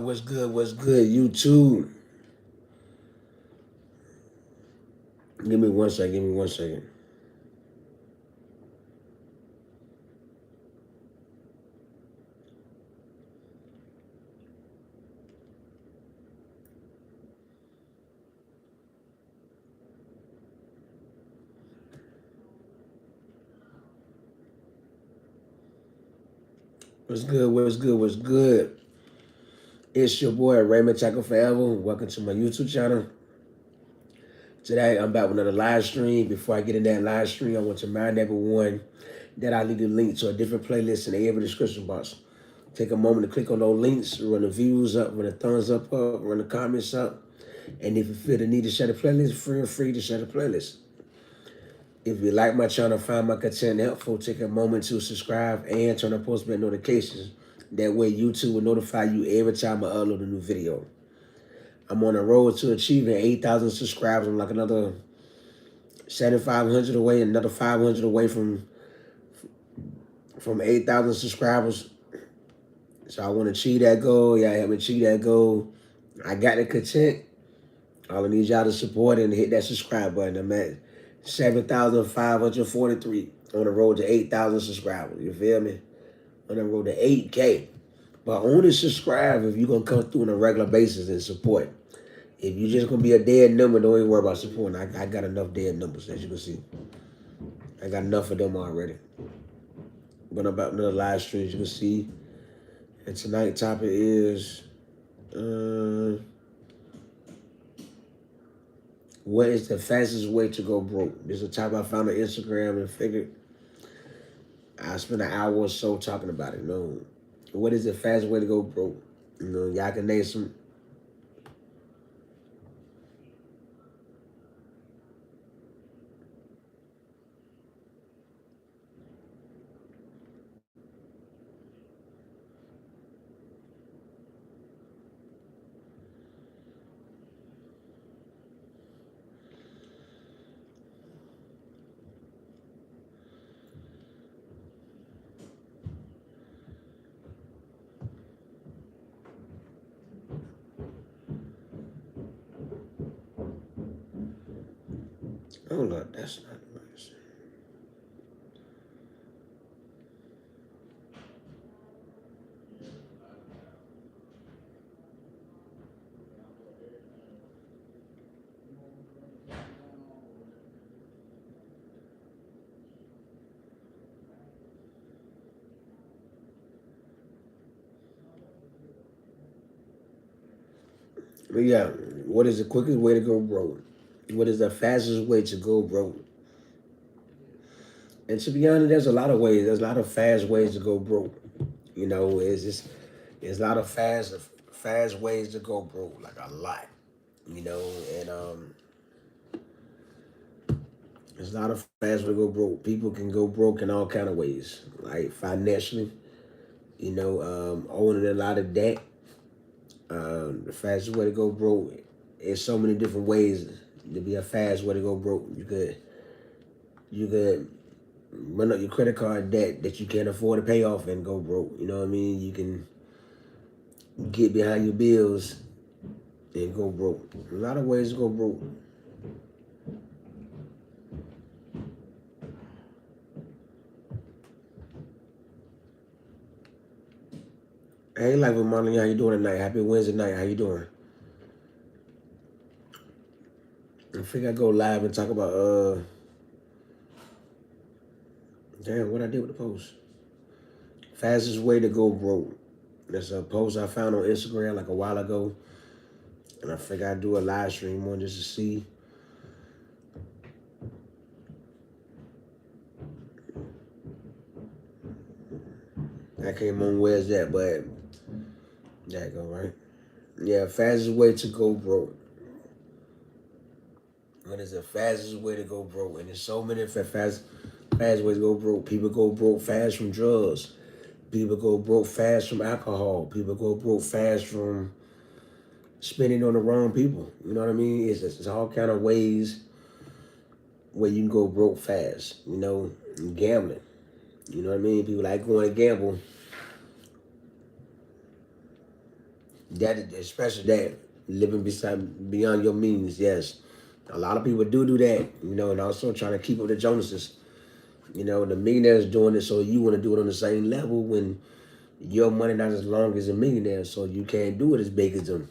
What's good, YouTube? Give me 1 second. What's good? It's your boy Raymond Tackle Forever. Welcome to my YouTube channel. Today I'm back with another live stream. Before I get in that live stream, I want to remind everyone that I leave a link to a different playlist in every description box. Take a moment to click on those links, run the views up, run the thumbs up, run the comments up. And if you feel the need to share the playlist, feel free to share the playlist. If you like my channel, find my content helpful, take a moment to subscribe and turn on post notifications. That way YouTube will notify you every time I upload a new video. I'm on the road to achieving 8,000 subscribers. I'm like another 7,500 away, another 500 away from 8,000 subscribers. So I want to achieve that goal. Y'all help me achieve that goal. I got the content. All I need y'all to support and hit that subscribe button. I'm at 7,543 on the road to 8,000 subscribers. You feel me? On the road to 8K. But only subscribe if you're going to come through on a regular basis and support. If you're just going to be a dead number, don't even worry about supporting. I got enough dead numbers, as you can see. I got enough of them already. But about another live stream, as you can see. And tonight's topic is... what is the fastest way to go broke? This is a topic I found on Instagram and figured I spent an hour or so talking about it. What is the fastest way to go broke? Y'all can name some. Oh, no, that's not nice. But yeah, what is the quickest way to go broke? What is the fastest way to go broke? And to be honest, there's a lot of ways. There's a lot of fast ways to go broke. There's a lot of fast ways to go broke, like a lot. And there's a lot of fast way to go broke. People can go broke in all kind of ways, like financially. Owning a lot of debt. The fastest way to go broke. There's so many different ways to be a fast way to go broke. You could run up your credit card debt that you can't afford to pay off and go broke. You know what I mean? You can get behind your bills and go broke. A lot of ways to go broke. Hey, Life with Marlon, how you doing tonight? Happy Wednesday night. How you doing? I think I go live and talk about damn, what I did with the post. Fastest way to go broke. That's a post I found on Instagram like a while ago. And I figured I'd do a live stream on just to see. I came on where's that, but there you go, right? Yeah, fastest way to go broke. What is the fastest way to go broke? And there's so many fast ways to go broke. People go broke fast from drugs. People go broke fast from alcohol. People go broke fast from spending on the wrong people. You know what I mean? It's all kind of ways where you can go broke fast. Gambling. You know what I mean? People like going to gamble. That especially that living beyond your means. Yes, a lot of people do that. And also trying to keep up with the Jonases. The millionaires doing it, so you want to do it on the same level when your money not as long as a millionaire, so you can't do it as big as them.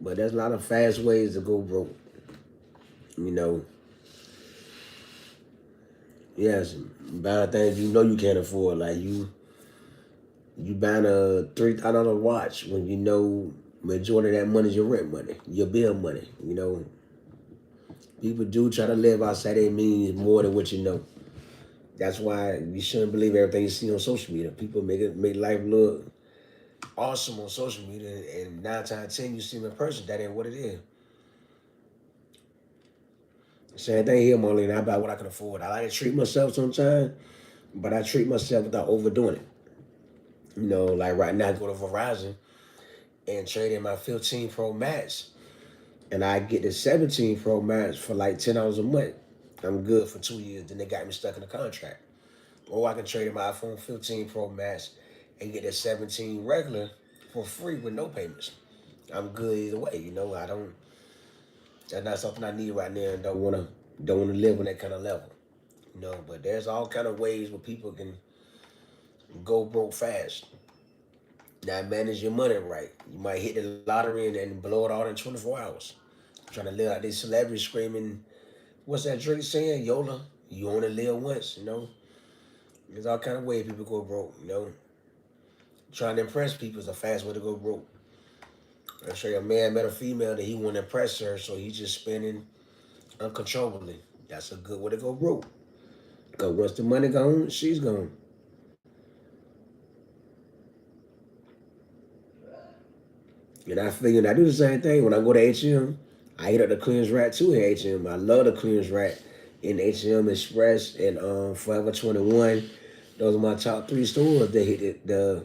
But there's a lot of fast ways to go broke. You know, yes, buying things you can't afford. Like you buying a $3,000 watch when majority of that money is your rent money, your bill money. People do try to live outside their means more than what you know. That's why you shouldn't believe everything you see on social media. People make life look awesome on social media, and 9 times 10 you see them in person. That ain't what it is. Same thing here, Marlene. I buy what I can afford. I like to treat myself sometimes, but I treat myself without overdoing it. Like right now, I go to Verizon and trade in my 15 Pro Max, and I get the 17 Pro Max for like $10 a month. I'm good for 2 years. Then they got me stuck in a contract. Or I can trade in my iPhone 15 Pro Max and get the 17 regular for free with no payments. I'm good either way. I don't. That's not something I need right now, and don't wanna live on that kind of level. But there's all kind of ways where people can go broke fast. Now manage your money right. You might hit the lottery and blow it all in 24 hours. Trying to live like these celebrities screaming, what's that Drake saying? YOLA, you only live once. There's all kind of ways people go broke. Trying to impress people is a fast way to go broke. I show you a man met a female that he want to impress her, so he's just spending uncontrollably. That's a good way to go broke. Because once the money gone, she's gone. And I figured I do the same thing when I go to HM. I hit up the clearance rack too in HM. I love the clearance rack in HM Express and Forever 21. Those are my top 3 stores that hit the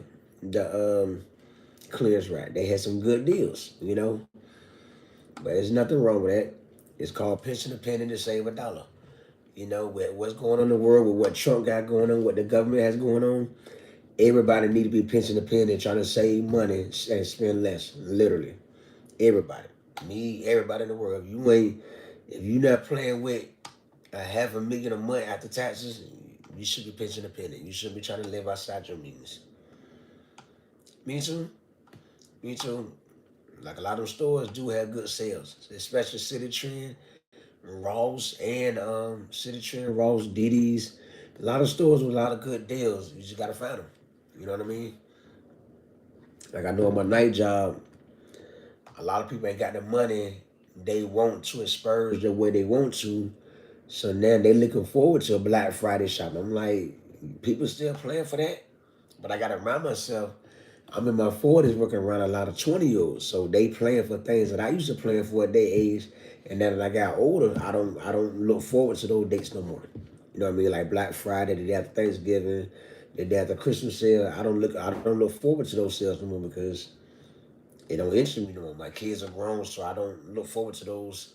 clearance rack. They had some good deals. But there's nothing wrong with that. It's called pinching a penny to save a dollar. With what's going on in the world, with what Trump got going on, what the government has going on, everybody need to be pinching a penny and trying to save money and spend less. Literally, everybody. Me, everybody in the world. If you not playing with a $500,000 a month after taxes, you should be pinching a penny. You shouldn't be trying to live outside your means. Me too. Me too. Like a lot of them stores do have good sales, especially City Trend, Ross, and City Trend, Ross, Diddy's. A lot of stores with a lot of good deals. You just gotta find them. You know what I mean? Like I know on my night job, a lot of people ain't got the money they want to splurge the way they want to. So now they looking forward to a Black Friday shopping. I'm like, people still playing for that? But I gotta remind myself, I'm in my 40s working around a lot of 20-year-olds. So they playing for things that I used to plan for at their age. And then as I got older, I don't look forward to those dates no more. You know what I mean? Like Black Friday, the day after Thanksgiving, the day after Christmas sale. I don't look forward to those sales no more because it don't interest me no more. My kids are grown, so I don't look forward to those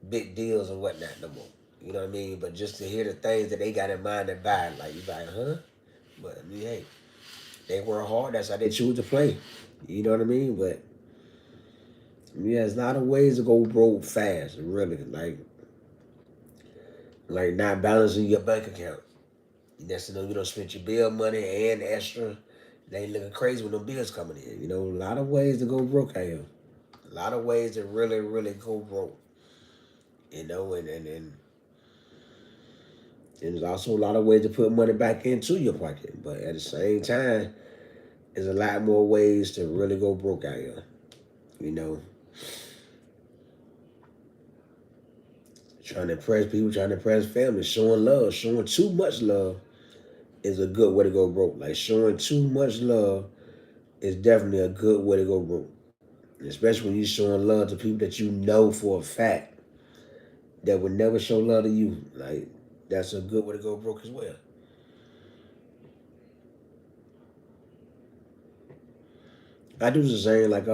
big deals and whatnot no more. You know what I mean? But just to hear the things that they got in mind to buy, like you like, huh? But I mean, hey, they work hard. That's how they choose to play. You know what I mean? But yeah, there's a lot of ways to go broke fast. Really, like not balancing your bank account. That's you don't spend your bill money and extra. They ain't looking crazy with no bills coming in. A lot of ways to go broke out here. A lot of ways to really, really go broke. And there's also a lot of ways to put money back into your pocket. But at the same time, there's a lot more ways to really go broke out here. You know, trying to impress people, trying to impress family, showing love, showing too much love is a good way to go broke. Like showing too much love is definitely a good way to go broke. Especially when you're showing love to people that you know for a fact that would never show love to you. Like that's a good way to go broke as well. I do the same. Like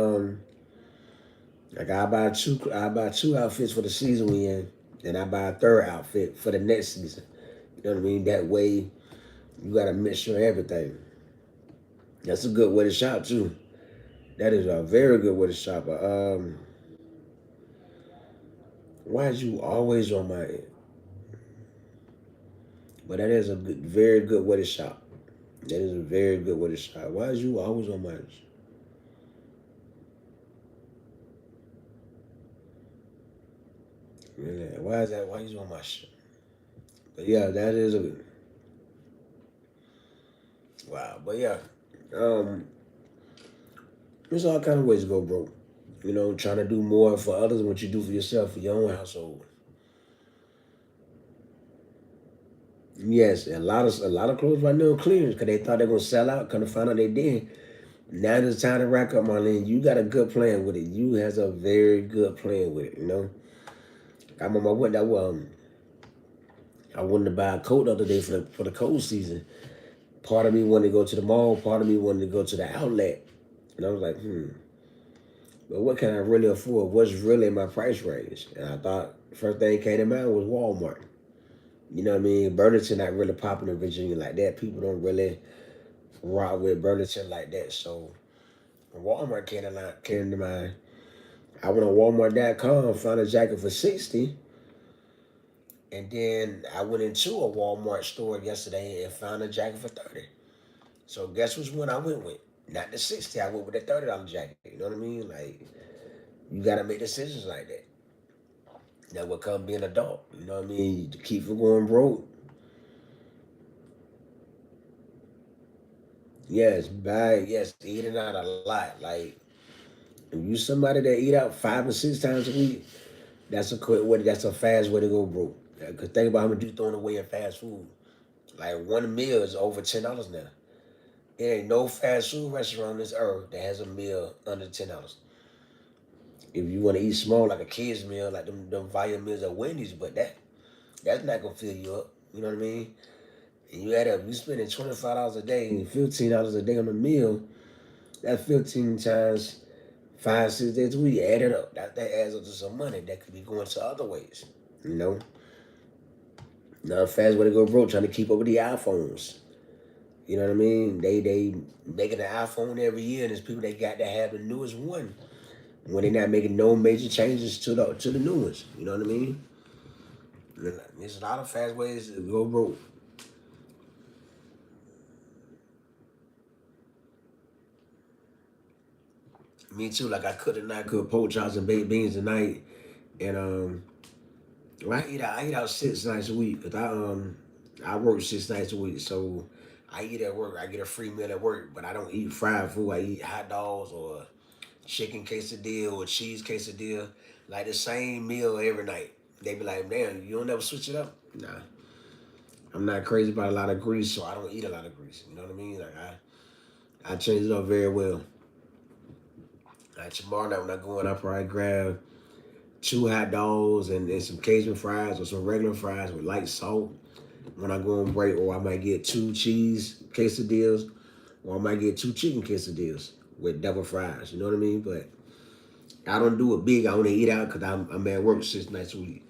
I buy two outfits for the season we in, and I buy a third outfit for the next season. You know what I mean? That way you gotta make sure everything. That's a good way to shop too. That is a very good way to shop. Why is you always on my end? But that is a good, very good way to shop. That is a very good way to shop. Why is you always on my? Yeah, why is that? Why you on my shit? But yeah, that is a wow. But yeah, um, there's all kind of ways to go broke. You know, trying to do more for others than what you do for yourself for your own household. Yes, a lot of clothes right now on clearance because they thought they were gonna sell out. Kind of find out they did. Now it's time to rack up, Marlene. You got a good plan with it. You has a very good plan with it. You know, I remember I went that I wanted to buy a coat the other day for the cold season. Part of me wanted to go to the mall. Part of me wanted to go to the outlet. And I was like, but what can I really afford? What's really my price range? And I thought first thing came to mind was Walmart. You know what I mean? Burlington not really popping in Virginia like that. People don't really rock with Burlington like that. So Walmart came to mind. I went on Walmart.com, found a jacket for 60, and then I went into a Walmart store yesterday and found a jacket for 30. So guess which one I went with? Not the 60. I went with the $30 jacket. You know what I mean? Like you gotta make decisions like that. That will come being an adult. You know what I mean? To keep from going broke. Yes, yes, eating out a lot. Like if you somebody that eat out 5 or 6 times a week, that's a quick way. That's a fast way to go broke. Cause think about how much you throwing away in fast food. Like one meal is over $10 now. There ain't no fast food restaurant on this earth that has a meal under $10. If you want to eat small, like a kid's meal, like them volume meals at Wendy's, but that's not gonna fill you up. You know what I mean? And you add up, you spending $25 a day and $15 a day on a meal. That's 15 times 5, 6 days a week. Add it up. That adds up to some money that could be going to other ways. You know, not a fast way to go broke trying to keep up with the iPhones. You know what I mean? They making an iPhone every year, and there's people that got to have the newest one when they're not making no major changes to the new ones. You know what I mean? There's a lot of fast ways to go broke. Me too. Like I cook pork chops and baked beans tonight, and well, I eat out 6 nights a week because I work 6 nights a week, so I eat at work. I get a free meal at work, but I don't eat fried food. I eat hot dogs or chicken quesadilla or cheese quesadilla, like the same meal every night. They be like, "Damn, you don't ever switch it up?" Nah, I'm not crazy about a lot of grease, so I don't eat a lot of grease. You know what I mean? Like I change it up very well. Like tomorrow night when I go in, I probably grab 2 hot dogs and some Cajun fries or some regular fries with light salt when I go on break, or I might get 2 cheese quesadillas, or I might get 2 chicken quesadillas with double fries. You know what I mean? But I don't do it big. I only eat out because I'm at work 6 nights a week.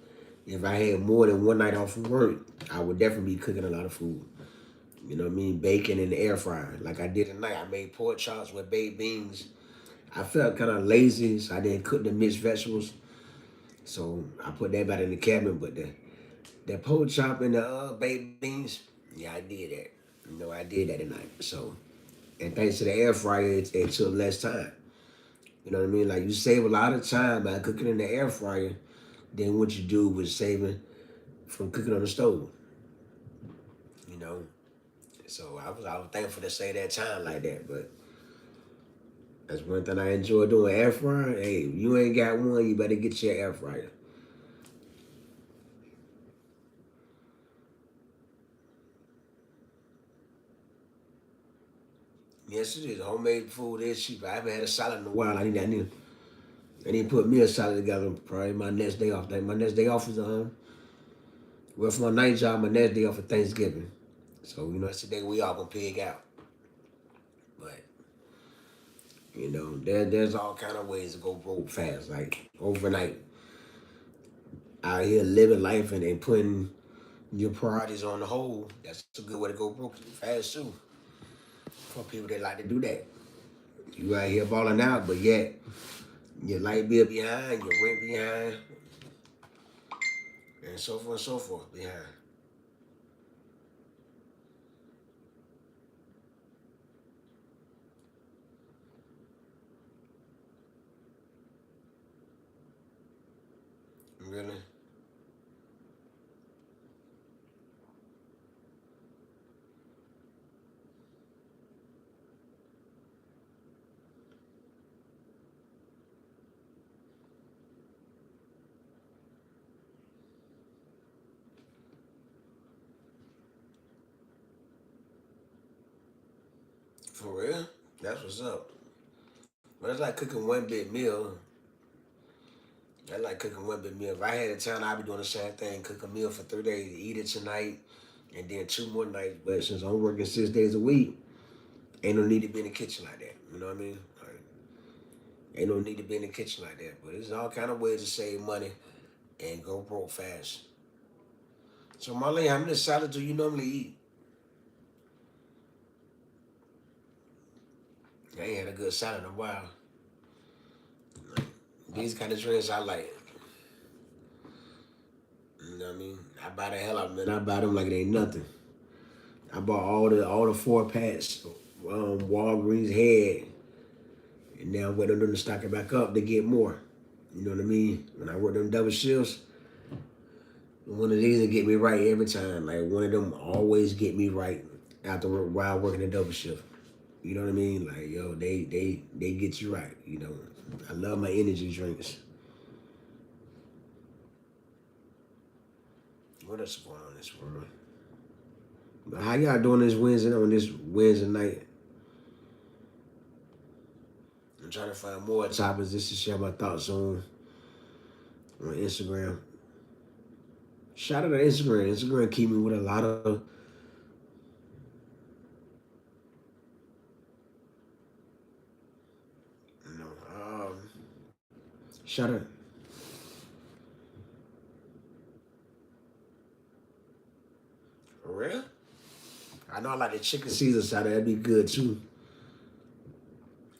If I had more than one night off from work, I would definitely be cooking a lot of food. You know what I mean? Bacon in the air fryer. Like I did tonight. I made pork chops with baked beans. I felt kind of lazy, so I didn't cook the mixed vegetables. So I put that back in the cabinet. But the pork chop and the baked beans, yeah, I did that. You know, I did that tonight. So, and thanks to the air fryer, it took less time. You know what I mean? Like you save a lot of time by cooking in the air fryer than what you do with saving from cooking on the stove. You know, so I was thankful to save that time like that. But that's one thing I enjoy doing. Air fryer. Hey, if you ain't got one, you better get your air fryer. Yes, it is. Homemade food is cheap. I haven't had a salad in a while. I need to put me a salad together. Probably my next day off. Like my next day off is well, for my night job, my next day off for Thanksgiving. So it's the day we all gonna pig out. But there's all kind of ways to go broke fast, like overnight. Out here living life and putting your priorities on the hold. That's a good way to go broke fast too. For people that like to do that. You out here balling out, but yet your light bill behind, your rent behind, and so forth behind. Really? For real? That's what's up. But it's like cooking one big meal. I like cooking one big meal. If I had a time, I'd be doing the same thing. Cook a meal for 3 days, eat it tonight, and then 2 more nights. But since I'm working 6 days a week, ain't no need to be in the kitchen like that. You know what I mean? Like, ain't no need to be in the kitchen like that. But there's all kind of ways to save money and go broke fast. So Marlene, how many salads do you normally eat? I ain't had a good salad in a while. These kind of drinks I like. You know what I mean? I buy the hell out of them. I buy them like it ain't nothing. I bought all the 4 packs. Walgreens had, and now I'm waiting on them to stock it back up to get more. You know what I mean? When I work them double shifts, one of these will get me right every time. Like one of them always get me right after work while working a double shift. You know what I mean? Like yo, they get you right. You know, I love my energy drinks. What else is going on in this world? But how y'all doing this Wednesday on this Wednesday night? I'm trying to find more topics just to share my thoughts on Instagram. Shout out to Instagram. Instagram keep me with a lot of you know. Shout out. For real? I know I like the chicken Caesar salad. That'd be good too.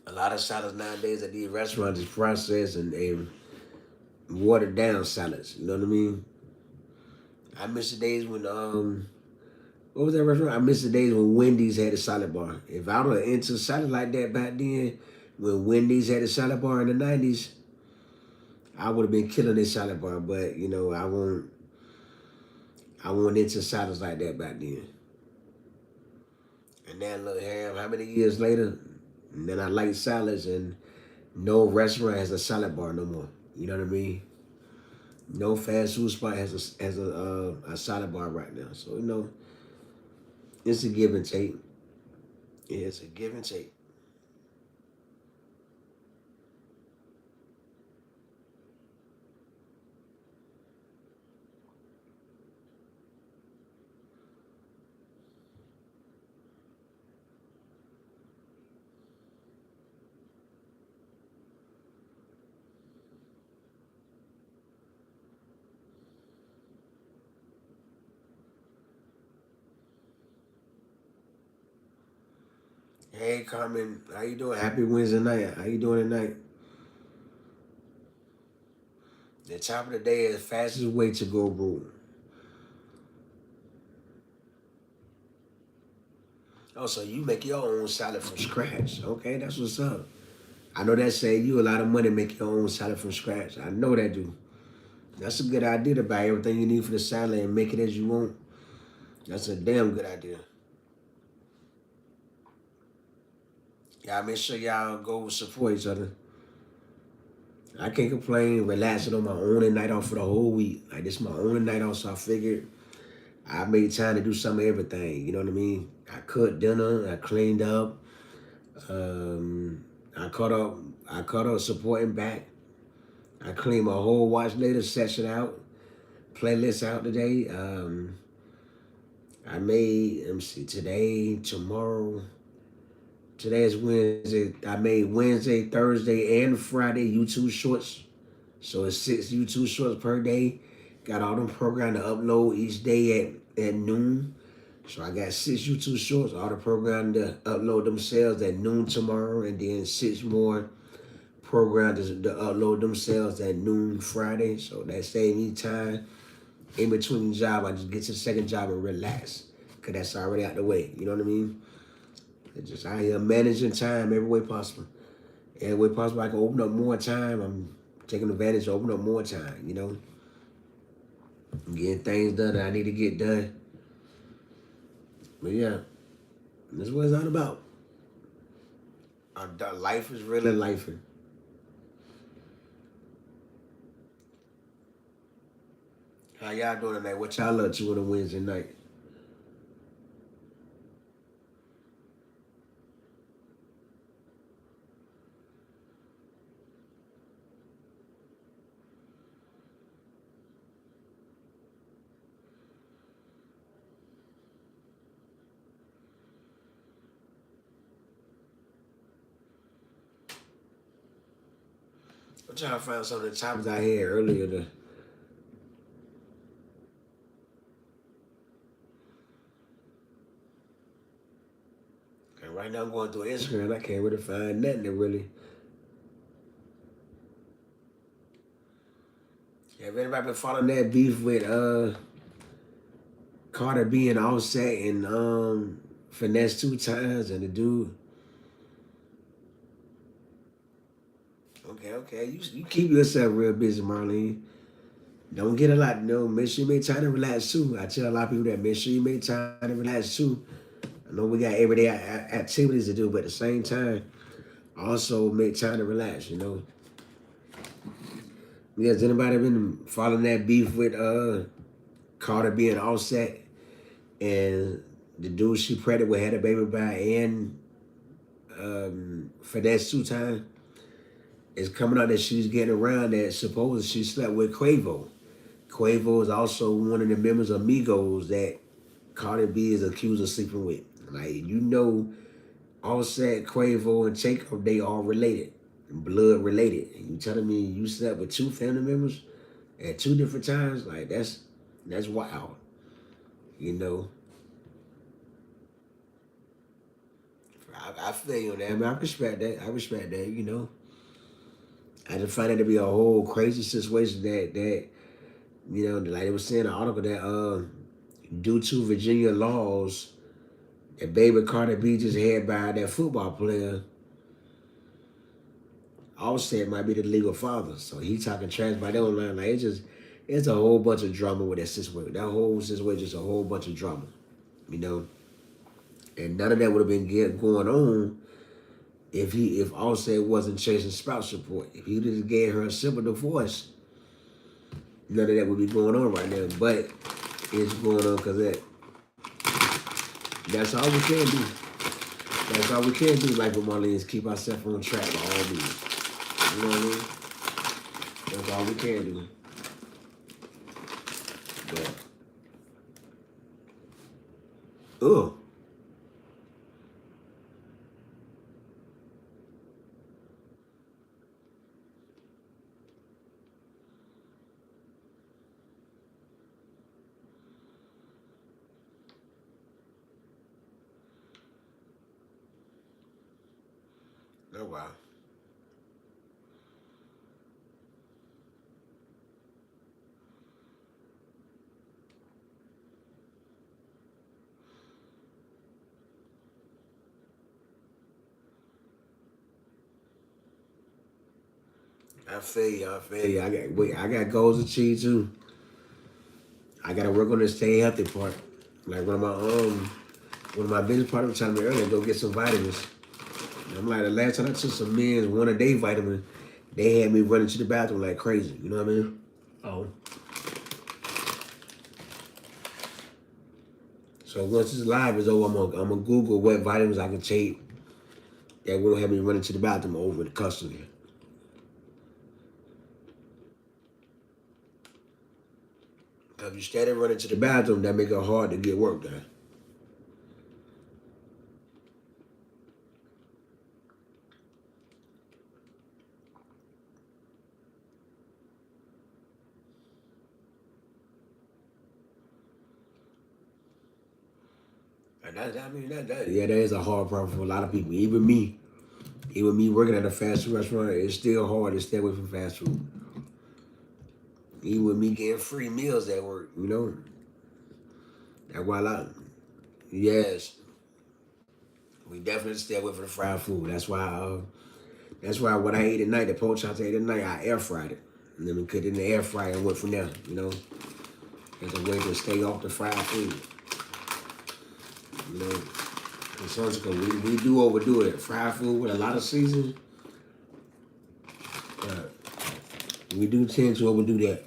A lot of salads nowadays at these restaurants is processed and watered down salads. You know what I mean? I miss the days when what was that restaurant? I miss the days when Wendy's had a salad bar. If I would have into salad like that back then, when Wendy's had a salad bar in the '90s, I would have been killing this salad bar. But you know, I won't into salads like that back then. And then look here, how many years later? And then I like salads, and no restaurant has a salad bar no more. You know what I mean? No fast food spot has a salad bar right now. So you know, it's a give and take. Yeah, it's a give and take. Hey Carmen, how you doing? Happy Wednesday night. How you doing tonight? The top of the day is the fastest way to go broke. Oh, so you make your own salad from scratch. Okay, that's what's up. I know that save you a lot of money make your own salad from scratch. I know that do. That's a good idea to buy everything you need for the salad and make it as you want. That's a damn good idea. Y'all make sure y'all go support each other. I can't complain, relaxing on my only night off for the whole week. Like this is my only night off, so I figured I made time to do some of everything. You know what I mean? I cooked dinner, I cleaned up, um, I caught up, I caught up supporting back. I cleaned my whole watch later session out, playlist out today. I made, let me see, today, tomorrow. Today is Wednesday. I made Wednesday, Thursday, and Friday YouTube shorts. So it's 6 YouTube shorts per day. Got all them programmed to upload each day at noon. So I got 6 YouTube shorts, all the programmed to upload themselves at noon tomorrow, and then 6 more programmed to upload themselves at noon Friday. So that saved me time in between job. I just get to the second job and relax, cause that's already out the way. You know what I mean? It's just out here managing time every way possible. Every way possible, I can open up more time. I'm taking advantage of opening up more time. You know, getting things done that I need to get done. But yeah, that's what it's all about. Life is really life. How y'all doing tonight? What y'all up to on a Wednesday night? I'm trying to find some of the topics I had earlier. And right now I'm going through Instagram. I can't really find nothing that really. Have anybody been following that beef with Carter being Offset and Finesse 2 times and the dude? Okay. You keep yourself real busy, Marlene. Don't get a lot. No, make sure you make time to relax too. I tell a lot of people that make sure you make time to relax too. I know we got everyday activities to do, but at the same time, also make time to relax. You know. Has anybody been following that beef with Carter being Offset and the dude she pregnant with had a baby by and Finesse 2 times? It's coming out that she's getting around that supposedly she slept with Quavo. Quavo is also one of the members of Migos that Cardi B is accused of sleeping with. Like, you know, Offset, Quavo, and Jacob, they all related, blood related. And you telling me you slept with 2 family members at 2 different times? Like, that's wild. You know, I feel you on that. I mean, I respect that. I respect that. You know, I just find it to be a whole crazy situation that you know, like they was saying in the article that due to Virginia laws, that baby Carter B just had by that football player, Offset might be the legal father. So he talking trash by that online. Like it's a whole bunch of drama with that situation. That whole situation just a whole bunch of drama. You know? And none of that would have been going on if Offset wasn't chasing spouse support. If he just gave her a simple divorce, none of that would be going on right now. But it's going on because that's all we can do. That's all we can do, like with Marlene, is keep ourselves on track by all means. You know what I mean? That's all we can do. But, ugh. Oh, wow. I feel you. I feel you. I got goals to achieve too. I gotta work on the stay healthy part. Like one of my business partners was telling me earlier, go get some vitamins. And I'm like, the last time I took some men's 1 a day vitamin, they had me running to the bathroom like crazy. You know what I mean? Oh. So once this live is over, I'm gonna Google what vitamins I can take that won't have me running to the bathroom over the customer. If you steady running to the bathroom, that make it hard to get work done. Yeah, that is a hard problem for a lot of people. Even me working at a fast food restaurant, it's still hard to stay away from fast food. Even with me getting free meals at work, that's why yes, we definitely stay away from the fried food. That's why what I ate at night, the pork chops I ate at night, I air fried it. And then we cooked it in the air fryer and went from there. As a way to stay off the fried food. You know, and sometimes we do overdo it. Fried food with a lot of seasoning, we do tend to overdo that.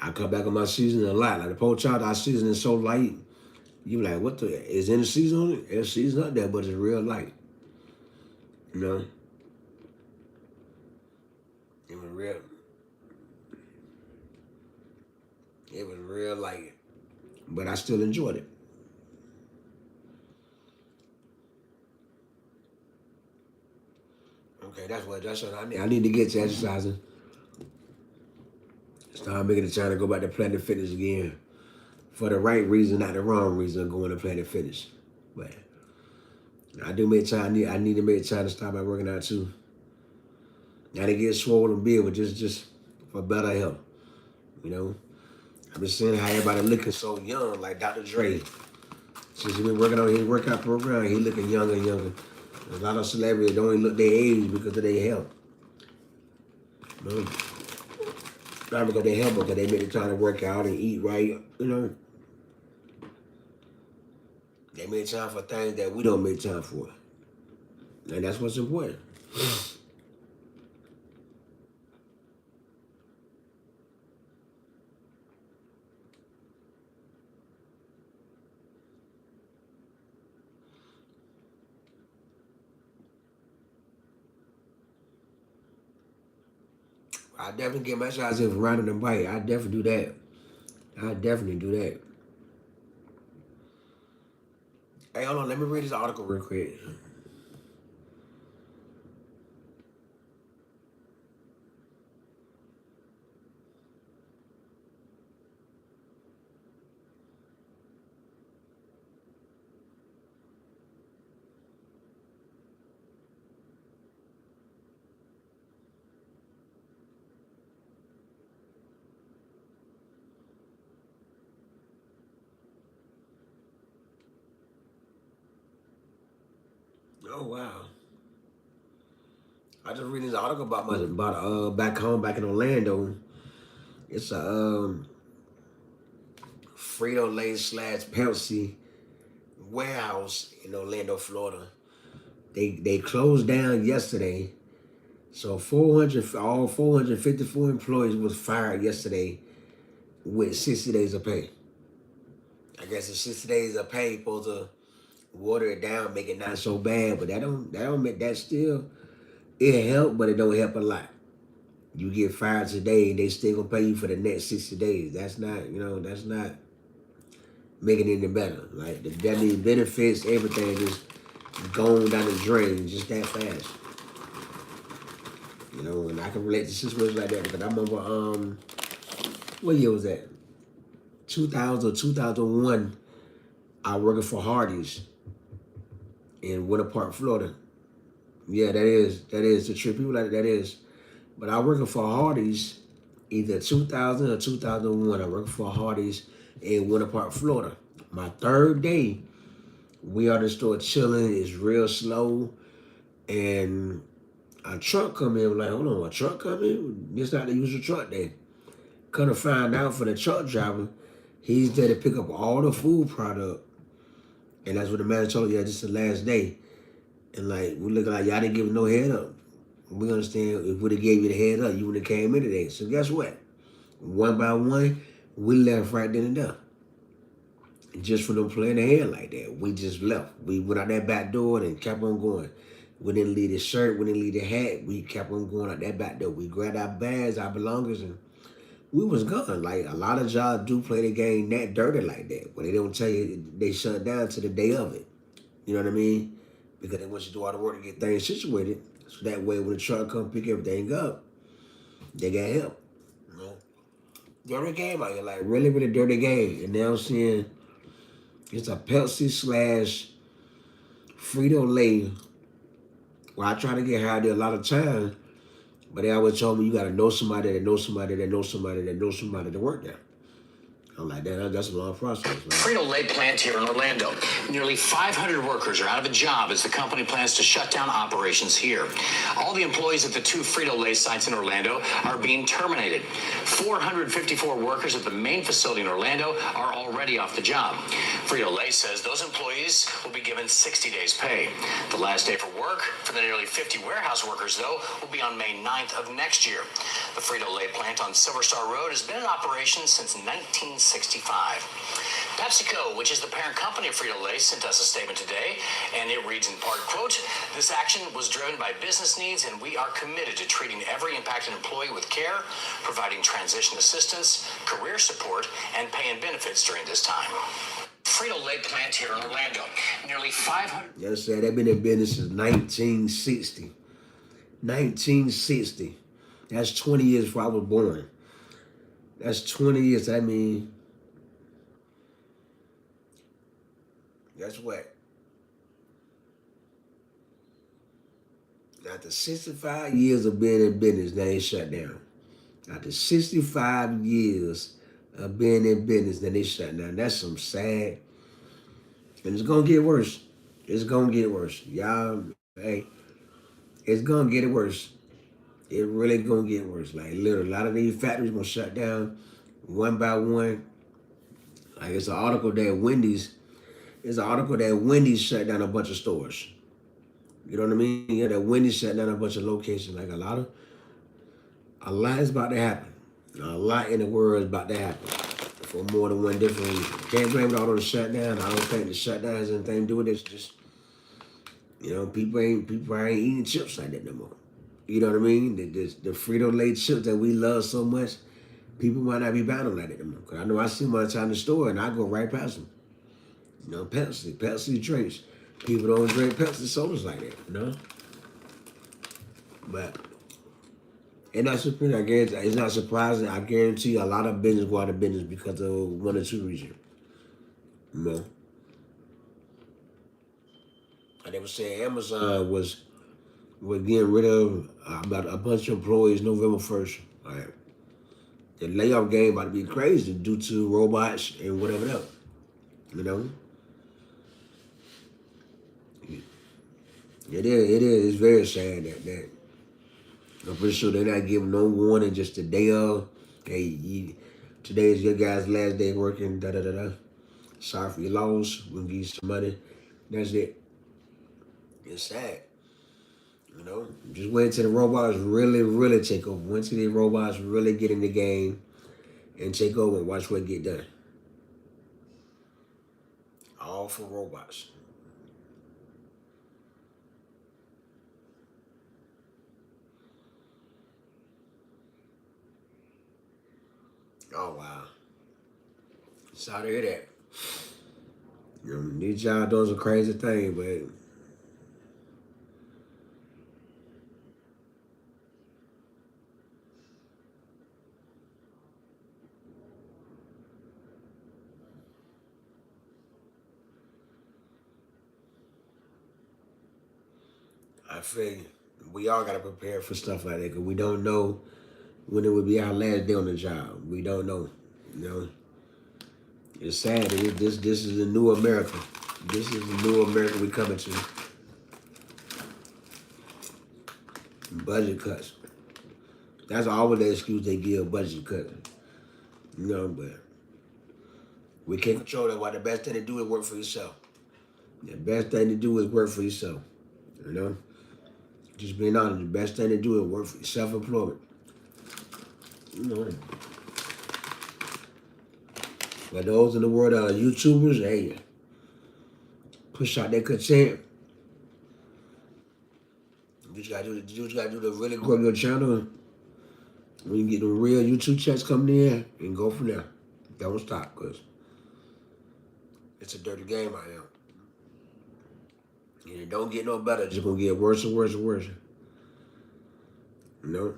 I cut back on my seasoning a lot. Like the pork chop, our seasoning is so light. You like, what the, is any season on it? There's season up there, but it's real light. You know? It was real. It was real light. But I still enjoyed it. Okay, that's what I need. I need to get to exercising. Start making the time to go back to Planet Fitness again. For the right reason, not the wrong reason of going to Planet Fitness. But I do make time. I need to make time to start by working out too. Not to get swollen big, but just for better health. You know, I've been seeing how everybody looking so young, like Dr. Dre. Since he been working on his workout program, he looking younger and younger. A lot of celebrities don't even look their age because of their health. You know? Not because they help, because they make the time to work out and eat right. They make time for things that we don't make time for. And that's what's important. I definitely get my shots in for riding the bike. I definitely do that. I definitely do that. Hey, hold on. Let me read this article real quick. Oh wow! I just read this article about back home, back in Orlando. It's a Frito Lay / Pepsi warehouse in Orlando, Florida. They closed down yesterday. So 454 employees was fired yesterday with 60 days of pay. I guess the 60 days of pay supposed to water it down, make it not so bad, but that don't make that still it help, but it don't help a lot. You get fired today, they still gonna pay you for the next 60 days. That's not making it any better. Like that means benefits, everything just going down the drain just that fast. And I can relate to situations like that because I remember what year was that? 2000 or 2001. I working for Hardee's in Winter Park, Florida. Yeah, that is the trip. People like that is. But I working for Hardee's either 2000 or 2001. I working for Hardee's in Winter Park, Florida. My third day, we are in the store chilling. It's real slow, and a truck come in. Like, hold on, a truck come in? This not the usual truck day. Come to find out for the truck driver, he's there to pick up all the food product. And that's what the manager told you, yeah, this is the last day. And like, we look like y'all didn't give him no head up. We understand if we'd have gave you the head up, you would have came in today. So guess what? One by one, we left right then and there. Just for them playing the head like that. We just left. We went out that back door and kept on going. We didn't leave the shirt, we didn't leave the hat. We kept on going out that back door. We grabbed our bags, our belongings, and we was gone. Like, a lot of jobs do play the game that dirty like that. When they don't tell you they shut down to the day of it. You know what I mean? Because they want you to do all the work to get things situated. So that way when the truck come pick everything up, they got help. Dirty game out here, like really, really dirty game. And now I'm seeing It's a Pepsi slash Frito-Lay. Well, I try to get hired there a lot of times, but they always told me you got to know somebody that knows somebody that knows somebody that knows somebody to work there. I'm like, that's a long process, man. Frito-Lay plant here in Orlando. Nearly 500 workers are out of a job as the company plans to shut down operations here. All the employees at the 2 Frito-Lay sites in Orlando are being terminated. 454 workers at the main facility in Orlando are already off the job. Frito-Lay says those employees will be given 60 days pay. The last day for work for the nearly 50 warehouse workers, though, will be on May 9th of next year. The Frito-Lay plant on Silver Star Road has been in operation since 1965. PepsiCo, which is the parent company of Frito-Lay, sent us a statement today, and it reads in part, quote, "This action was driven by business needs, and we are committed to treating every impacted employee with care, providing transition assistance, career support, and pay and benefits during this time." Frito-Lay plant here in Orlando. Nearly 500... Yes, sir. They've been in business since 1960. 1960. That's 20 years before I was born. That's 20 years. I mean, guess what? After 65 years of being in business, they ain't shut down. After 65 years of being in business, then they shut down. That's some sad. And it's going to get worse. It's going to get worse. Y'all, hey, it's going to get worse. It really going to get worse. Like, literally, a lot of these factories going to shut down one by one. Like, it's an article that Wendy's shut down a bunch of stores. You know what I mean? Yeah, that Wendy's shut down a bunch of locations. Like, a lot is about to happen. A lot in the world is about to happen for more than one different reason. Can't blame it all on the shutdown. I don't think the shutdown has anything to do with it. It's just, you know, people ain't eating chips like that no more. You know what I mean? The Frito-Lay chips that we love so much, people might not be buying them like that no more. Cause I know I see them all the time in the store and I go right past them. You know, Pepsi drinks. People don't drink Pepsi sodas like that, you know? But it's not surprising. I guarantee you a lot of business go out of business because of one or two reasons. You know? And they were saying Amazon was getting rid of about a bunch of employees November 1st. Right? The layoff game about to be crazy due to robots and whatever else. You know? It is. It's very sad that I'm pretty sure they're not giving no warning just a day of, hey, today is your guy's last day working, da-da-da-da. Sorry for your loss. We'll give you some money. That's it. It's sad. You know, just wait till the robots really take over. Wait till the robots really get in the game and take over and watch what get done. All for robots. Oh, wow. Sorry to hear that. You know, these y'all doing some crazy thing, but I feel we all got to prepare for stuff like that because we don't know when it would be our last day on the job. We don't know. You know, it's sad. This is the new America. This is the new America we coming to. Budget cuts. That's always the excuse they give, budget cuts. You know, but we can't control that. Why the best thing to do is work for yourself. The best thing to do is work for yourself. You know? Just being honest, the best thing to do is work for self-employment. You know. For those in the world that are YouTubers, hey, push out their content. You just gotta do to really grow your channel. When you get the real YouTube checks coming in, and go from there. Don't stop, cause it's a dirty game out here. And it don't get no better. It's just gonna get worse and worse and worse. You know?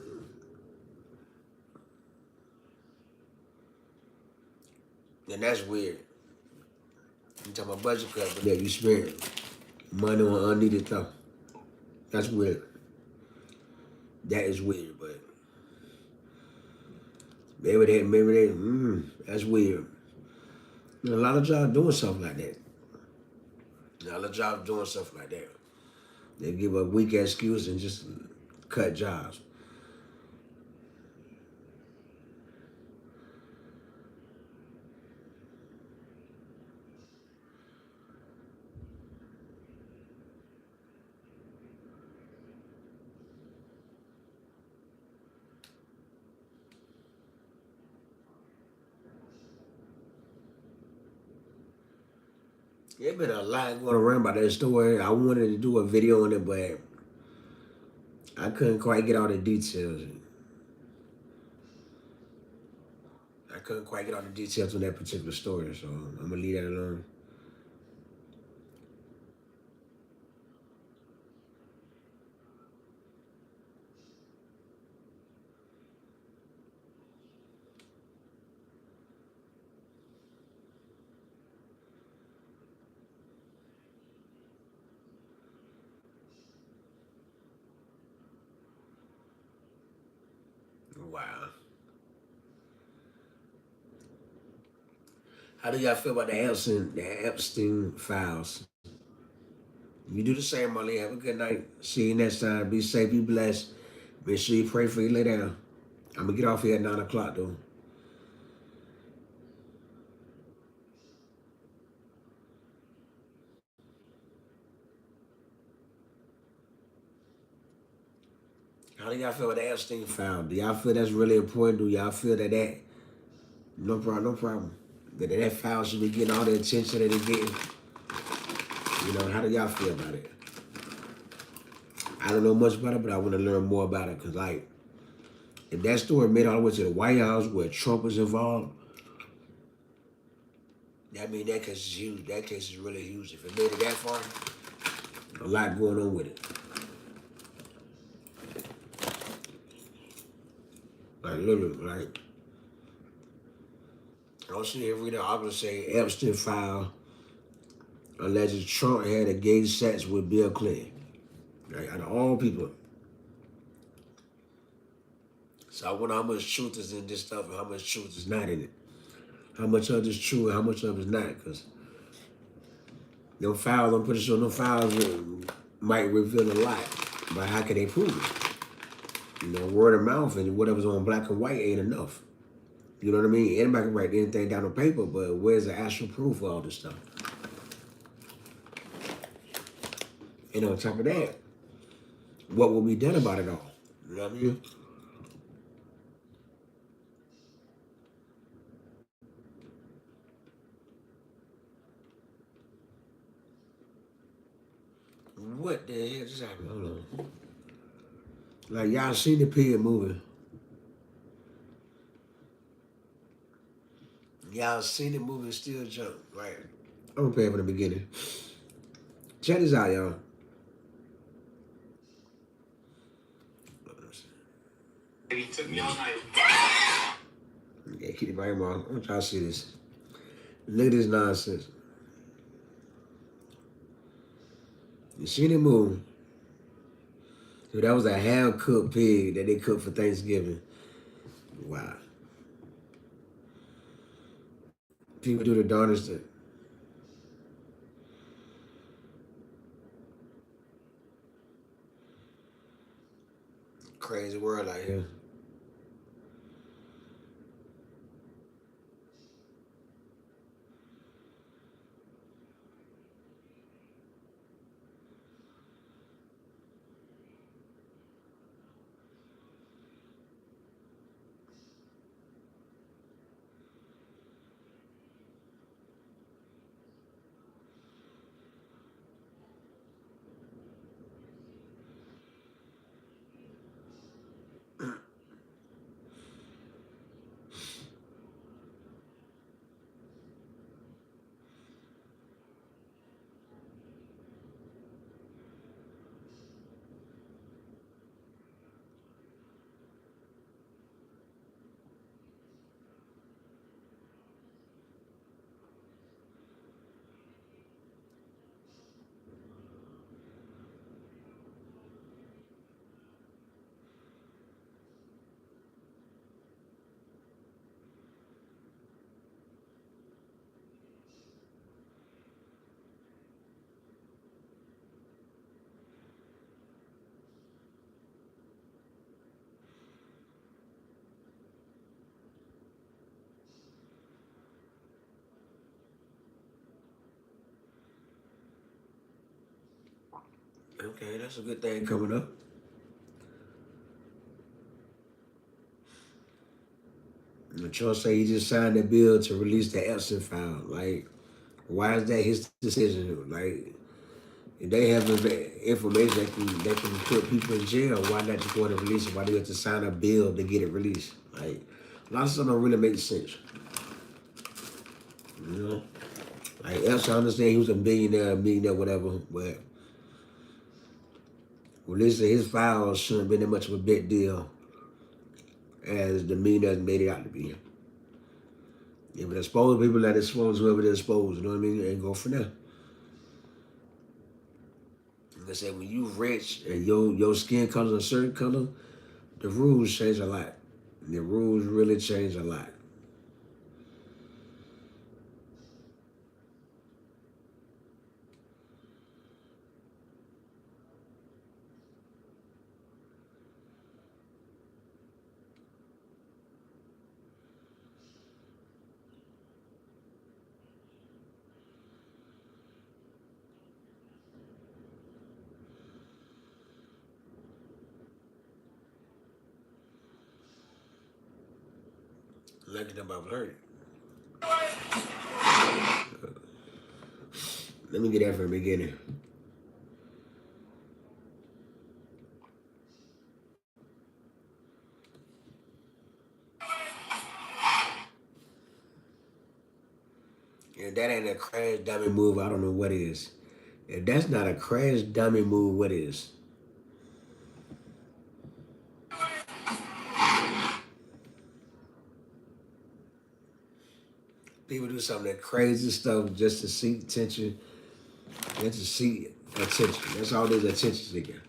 And that's weird. You talking about budget cut, but that you spend money on unneeded stuff. That's weird. That is weird, but that's weird. And a lot of jobs doing stuff like that. A lot of jobs doing stuff like that. They give a weak excuse and just cut jobs. There's been a lot going around about that story. I wanted to do a video on it, but I couldn't quite get all the details. I couldn't quite get all the details on that particular story, so I'm gonna leave that alone. Wow. How do y'all feel about the Epstein files? You do the same, Marley. Have a good night. See you next time. Be safe, be blessed. Make sure you pray for you lay down. I'm gonna get off here at 9 o'clock though. How do y'all feel about the Epstein file? Do y'all feel that's really important? Do y'all feel that no problem, no problem. That file should be getting all the attention that it's getting? You know, how do y'all feel about it? I don't know much about it, but I want to learn more about it. Because, like, if that story made all the way to the White House where Trump was involved, that means that case is huge. That case is really huge. If it made it that far, a lot going on with it. Like, literally, like, I don't see every day. I'm going to say Epstein file alleges Trump had a gay sex with Bill Clinton. Like, out of all people. So I wonder how much truth is in this stuff and how much truth is not in it. How much of it is true and how much of it is not. Because them files, I'm pretty sure them files might reveal a lot. But how can they prove it? You know, word of mouth and whatever's on black and white ain't enough. You know what I mean? Anybody can write anything down on paper, but where's the actual proof of all this stuff? And on top of that, what will be done about it all? You know what I mean? What the hell just happened? Hold on. Like, y'all seen the pig moving. Y'all seen it moving, still jump. Right. I'm gonna play it from the beginning. Check this out, y'all. He took me all night. Yeah, keep it right, Mom. I'm trying to see this. Look at this nonsense. You seen it move? So that was a hand-cooked pig that they cooked for Thanksgiving. Wow. People do the darndest thing. Crazy world out here. Okay, that's a good thing coming up. And Trump say he just signed a bill to release the Epstein file. Like, why is that his decision? Like, if they have information that can put people in jail, why not just go ahead and release it? Why do you have to sign a bill to get it released? Like, a lot of stuff don't really make sense. You know? Like, Epstein, I understand he was a millionaire, whatever, but releasing his files shouldn't have been that much of a big deal as the millionaires made it out to be. If it expose people, let it expose whoever they expose, you know what I mean? And go from there. Like I said, when you rich and your skin color is a certain color, the rules change a lot. The rules really change a lot. Like it about learning. Let me get that from the beginning. If that ain't a crash dummy move, I don't know what is. If that's not a crash dummy move, what is? People do some of that crazy stuff just to seek attention, just to seek attention. That's all there's attention seeking.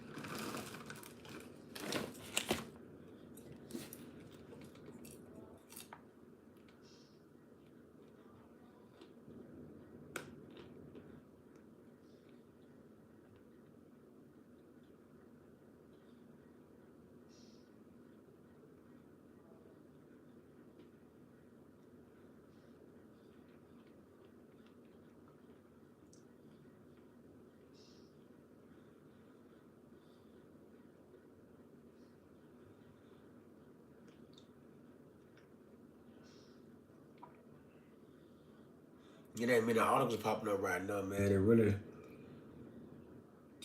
It ain't many articles popping up right now, man. To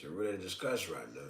really discuss right now.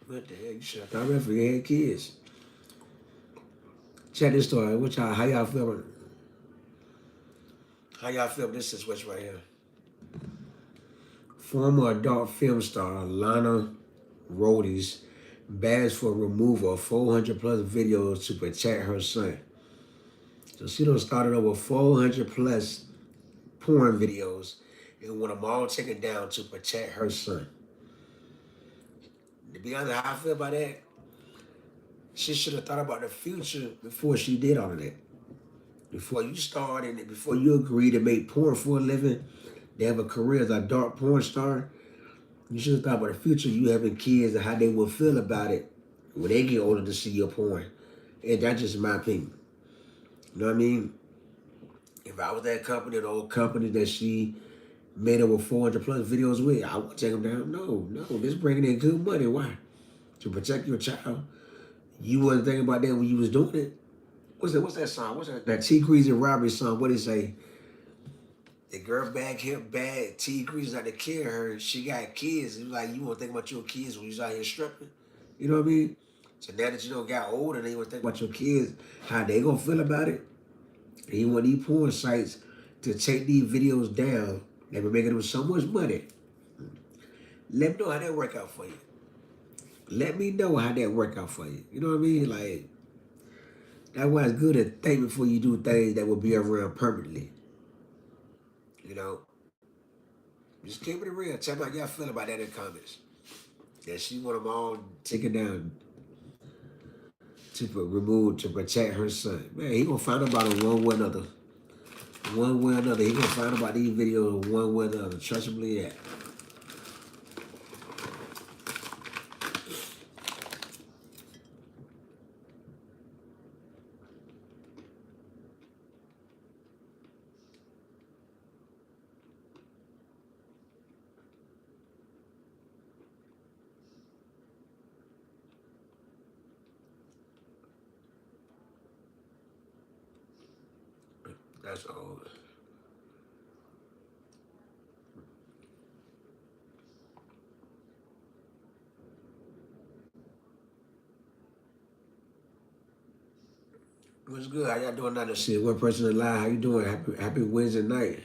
What the heck? You should have thought of it for you had kids. Check this story. How y'all feeling? How y'all feel this situation right here? Former adult film star Lana Rhoades bashed for removal of 400 plus videos to protect her son. So she done started over 400 plus porn videos and want them all taken down to protect her son. To be honest, how I feel about that, she should have thought about the future before she did all of that. Before you started and before you agreed to make porn for a living, to have a career as a dark porn star, you should have thought about the future, you having kids and how they will feel about it when they get older to see your porn. And that's just my opinion. You know what I mean? If I was that company, the old company that she made over 400 plus videos with, I would take them down. No, this bringing in good money. Why? To protect your child. You wasn't thinking about that when you was doing it. What's that song? What's that T Greasy Robbery song? What did it say? The girl back here bad. T Greasy out to kill her. She got kids. It was like, you want to think about your kids when you was out here stripping? You know what I mean? So now that you don't got older, then you want to think about your kids, how they gonna feel about it. And you want these porn sites to take these videos down. They were making them so much money. Let me know how that work out for you. let me know how that work out for you. You know what I mean? Like, that's why it's good to think before you do things that will be around permanently. You know? Just keep it real. Tell me how y'all feel about that in the comments. That she want them all taken down to remove to protect her son. Man, he gonna find about it one way or another. One way or another. He gonna find about these videos one way or another. Trust me, believe that. That's all. What's good? How y'all doing out there? Shit, one person alive. How you doing? Happy Wednesday night.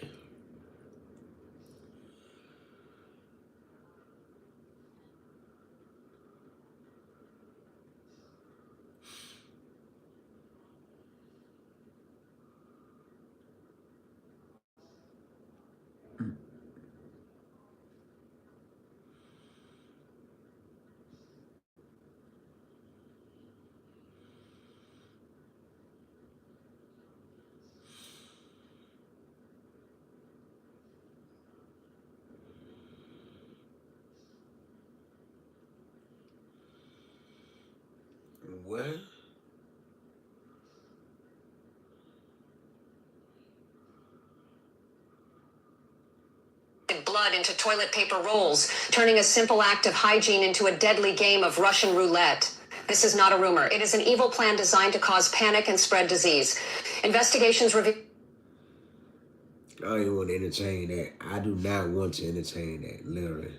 What? Blood into toilet paper rolls, turning a simple act of hygiene into a deadly game of Russian roulette. This is not a rumor. It is an evil plan designed to cause panic and spread disease. Investigations reveal. I don't even want to entertain that. I do not want to entertain that, literally.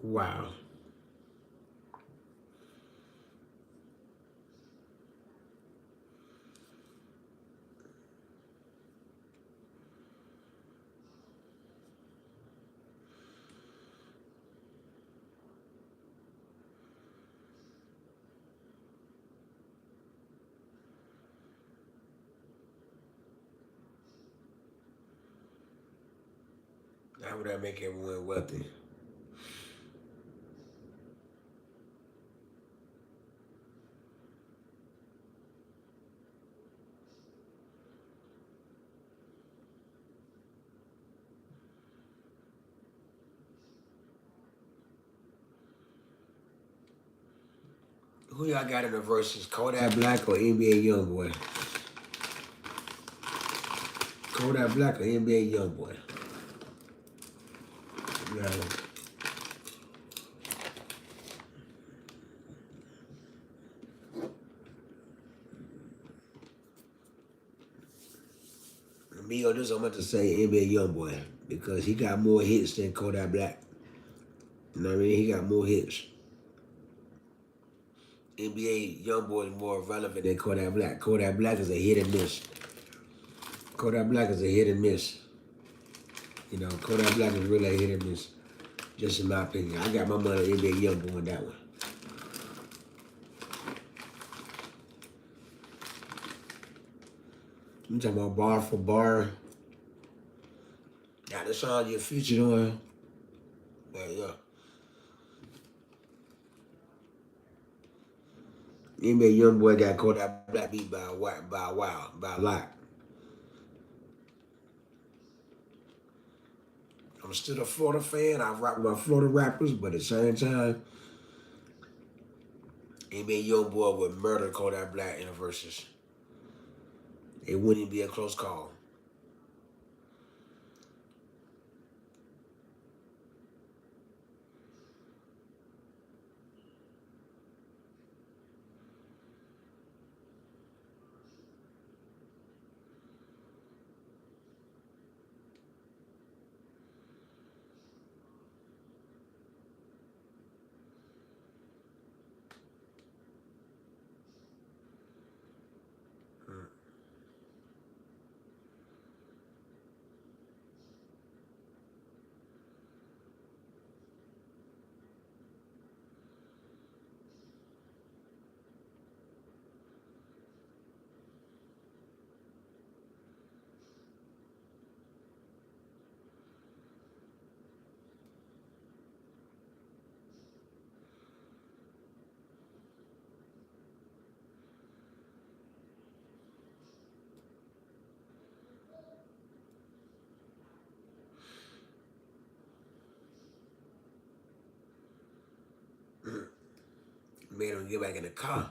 Wow. How would that make everyone wealthy? Who y'all got in the verses? Kodak Black or NBA Youngboy? Kodak Black or NBA Youngboy? Yeah. Me or this, I'm about to say NBA Youngboy because he got more hits than Kodak Black. You know what I mean? He got more hits. NBA Youngboy is more relevant than Kodak Black. Kodak Black is a hit and miss. Kodak Black is a hit and miss. You know, Kodak Black is really a hit and miss. Just in my opinion. I got my money on NBA Youngboy on that one. I'm talking about bar for bar. Now, this song you're featured on. But yeah. NBA Youngboy got Kodak Black beat by a lot. I'm still a Florida fan. I rock with my Florida rappers, but at the same time, NBA Youngboy would murder Kodak Black in the verses. It wouldn't even be a close call. Made him get back in the car.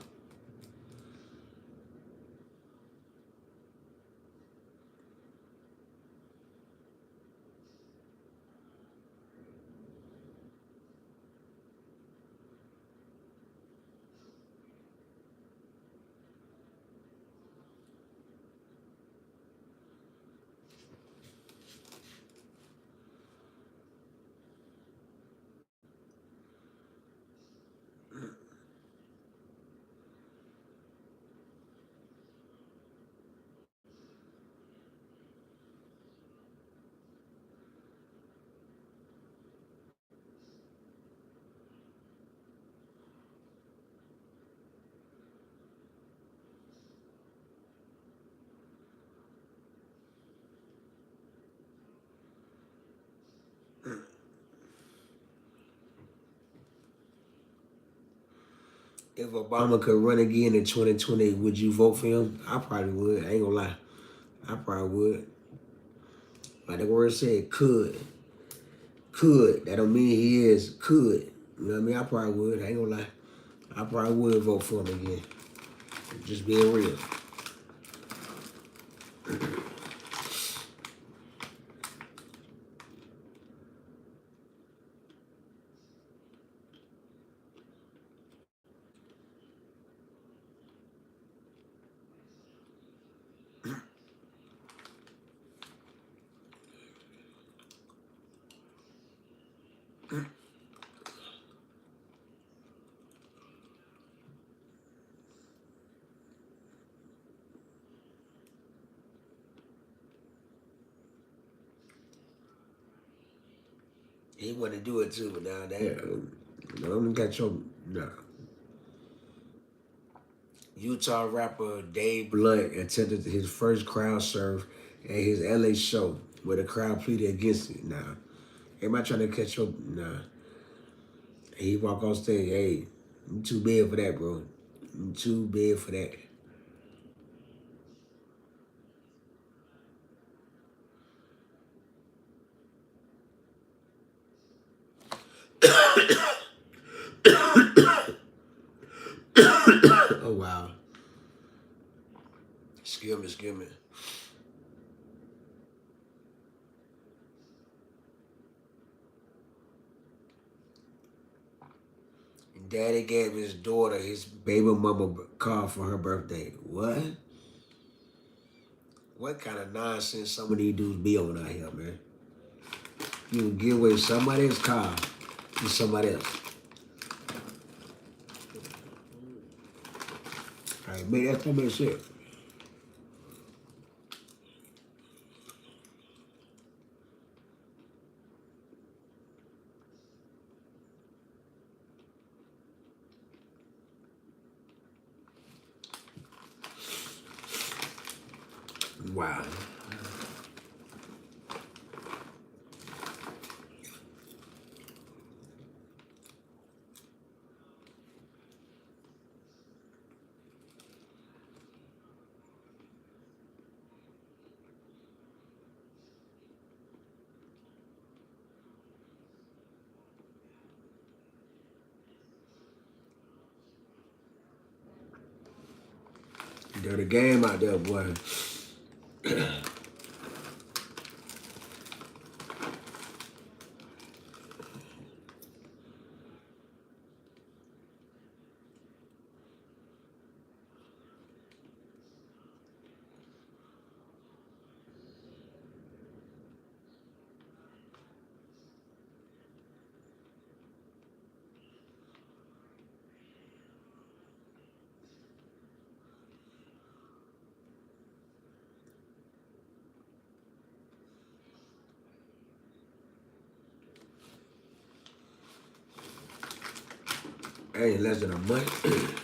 If Obama could run again in 2020, would you vote for him? I probably would. I ain't gonna lie. I probably would. Like the word said, could. Could. That don't mean he is. Could. You know what I mean? I probably would. I ain't gonna lie. I probably would vote for him again. Just being real. He want to do it too, but now that don't got your no. Utah rapper Dave Blunt attended his first crowd surf at his LA show where the crowd pleaded against it. Nah. Everybody trying to catch up. Nah. He walk on stage, hey, I'm too big for that, bro. I'm too big for that. Oh wow. Excuse me. Daddy gave his daughter his baby mama car for her birthday. What? What kind of nonsense some of these dudes be on out here, man? You would give away somebody's car to somebody else. All right, man, that don't make sense. Wow. Dirty game out there, boy. Ain't less than a month.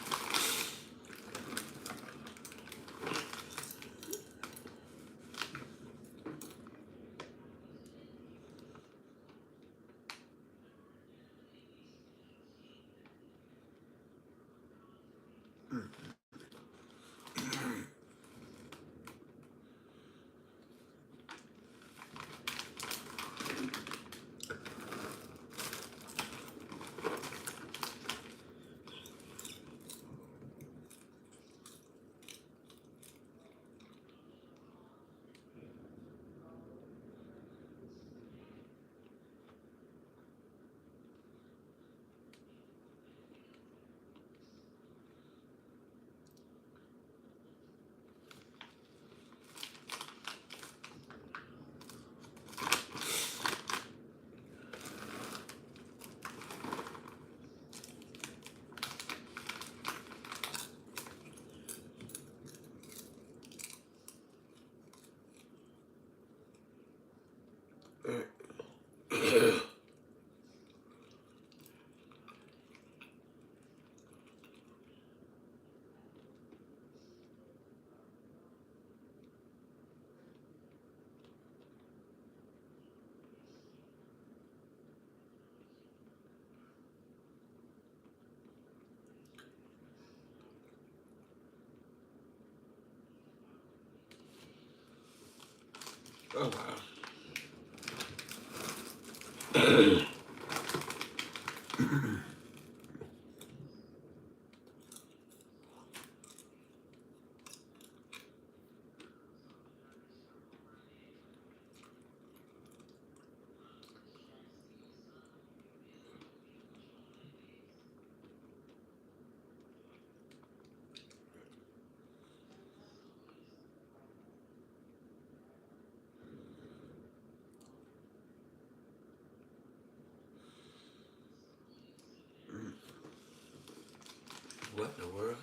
Oh, wow. What in the world?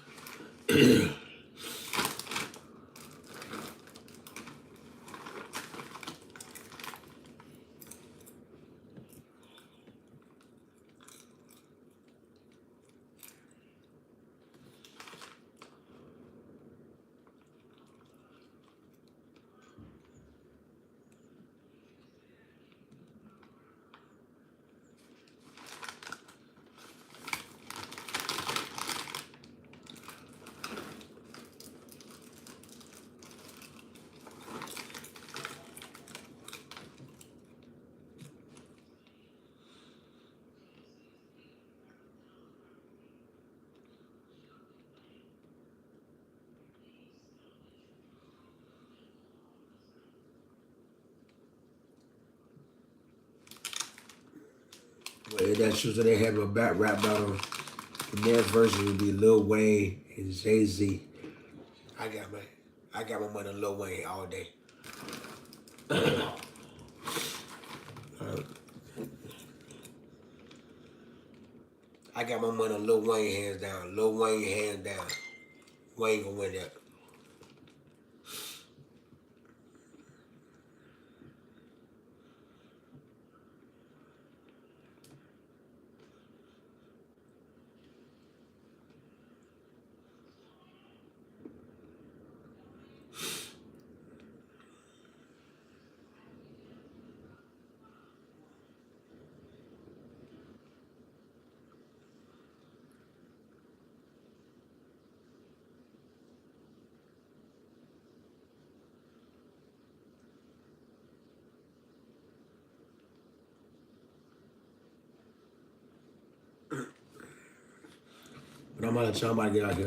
Well, that's true. So they have a rap battle. The next version would be Lil Wayne and Jay Z. I got my money on Lil Wayne all day. I got my money on Lil Wayne hands down. Lil Wayne hands down. Wayne gonna win that. But I'm gonna try to get out here.